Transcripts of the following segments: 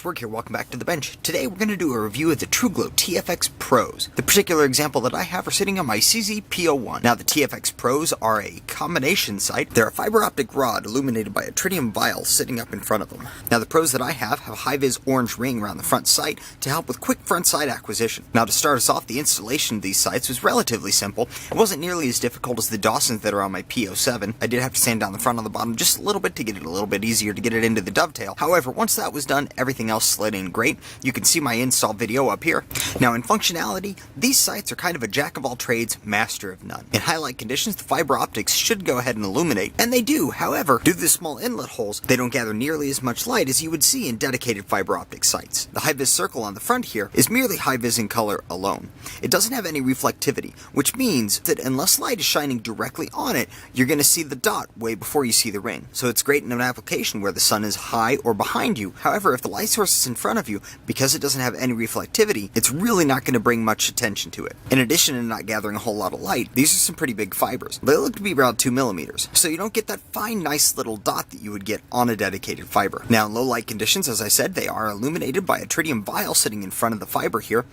guys, Work here, welcome back to the bench. Today we're going to do a review of the TruGlo TFX Pros. The particular example that I have are sitting on my CZ-P01. Now the TFX Pros are a combination sight. They're a fiber optic rod illuminated by a tritium vial sitting up in front of them. Now the Pros that I have a high-vis orange ring around the front sight to help with quick front sight acquisition. Now to start us off, the installation of these sights was relatively simple. It wasn't nearly as difficult as the Dawsons that are on my P07. I did have to sand down the front on the bottom just a little bit to get it a little bit easier to get it into the dovetail. However, once that was done, everything else slid in great. You can see my install video up here. Now in functionality, these sights are kind of a jack of all trades, master of none. In highlight conditions, the fiber optics should go ahead and illuminate, and they do. However, due to the small inlet holes, they don't gather nearly as much light as you would see in dedicated fiber optic sights. The high-vis circle on the front here is merely high-vis in color alone. It doesn't have any reflectivity, which means that unless light is shining directly on it, you're going to see the dot way before you see the ring. So it's great in an application where the sun is high or behind you. However, if the light source is in front of you, because it doesn't have any reflectivity, it's really not going to bring much attention to it. In addition to not gathering a whole lot of light, these are some pretty big fibers. They look to be around 2 millimeters, so you don't get that fine, nice little dot that you would get on a dedicated fiber. Now, in low light conditions, as I said, they are illuminated by a tritium vial sitting in front of the fiber here,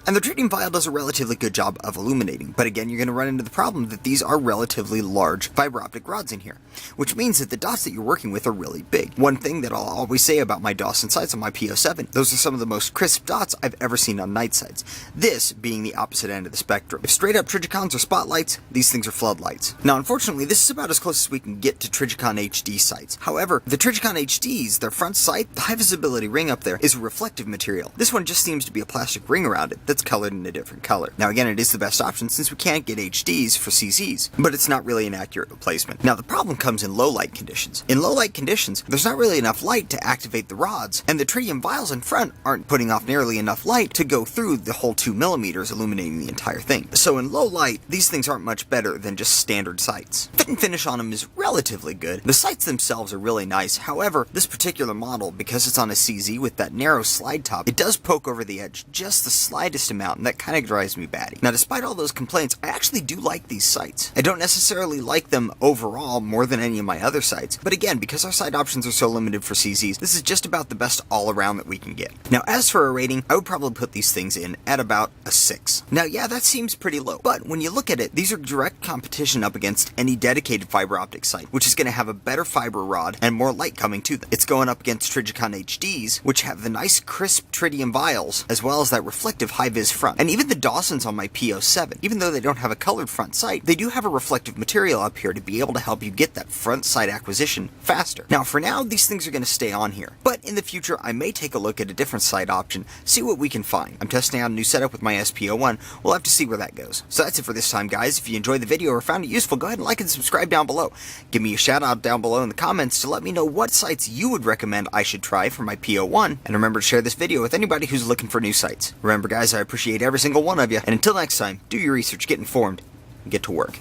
and the tritium vial does a relatively good job of illuminating. But again, you're going to run into the problem that these are relatively large fiber optic rods in here, which means that the dots that you're working with are really big. One thing that I'll always say about my Dawson sights on my P07, those are some of the most crisp dots I've ever seen on night sights. This being the opposite end of the spectrum. If straight up Trigicons are spotlights, these things are floodlights. Now, unfortunately, this is about as close as we can get to Trigicon HD sights. However, the Trigicon HDs, their front sight, the high visibility ring up there, is a reflective material. This one just seems to be a plastic ring around it that's colored in a different color. Now again, it is the best option since we can't get HDs for CZs, but it's not really an accurate replacement. Now the problem comes in low light conditions. In low light conditions, there's not really enough light to activate the rods, and the tritium vials in front aren't putting off nearly enough light to go through the whole 2 millimeters, illuminating the entire thing. So in low light, these things aren't much better than just standard sights. Fit and finish on them is relatively good. The sights themselves are really nice. However, this particular model, because it's on a CZ with that narrow slide top, it does poke over the edge just the slightest amount, and that kind of drives me batty. Now, despite all those complaints, I actually do like these sights. I don't necessarily like them overall more than any of my other sights, but again, because our sight options are so limited for CZs, this is just about the best all around that we can get. Now, as for a rating, I would probably put these things in at about a 6. Now, yeah, that seems pretty low, but when you look at it, these are direct competition up against any dedicated fiber optic sight, which is going to have a better fiber rod and more light coming to them. It's going up against Trigicon HDs, which have the nice crisp tritium vials, as well as that reflective high-vis front. And even the Dawsons on my P07, even though they don't have a colored front sight, they do have a reflective material up here to be able to help you get that front sight acquisition faster. Now, for now, these things are going to stay on here, but in the future, I may take a look at a different sight option, see what we can find. I'm testing out a new setup with my SP01. We'll have to see where that goes. So that's it for this time, guys. If you enjoyed the video or found it useful, go ahead and like and subscribe down below. Give me a shout out down below in the comments to let me know what sights you would recommend I should try for my P01, and remember to share this video with anybody who's looking for new sights. Remember, guys, I appreciate every single one of you, and until next time, do your research, get informed, and get to work.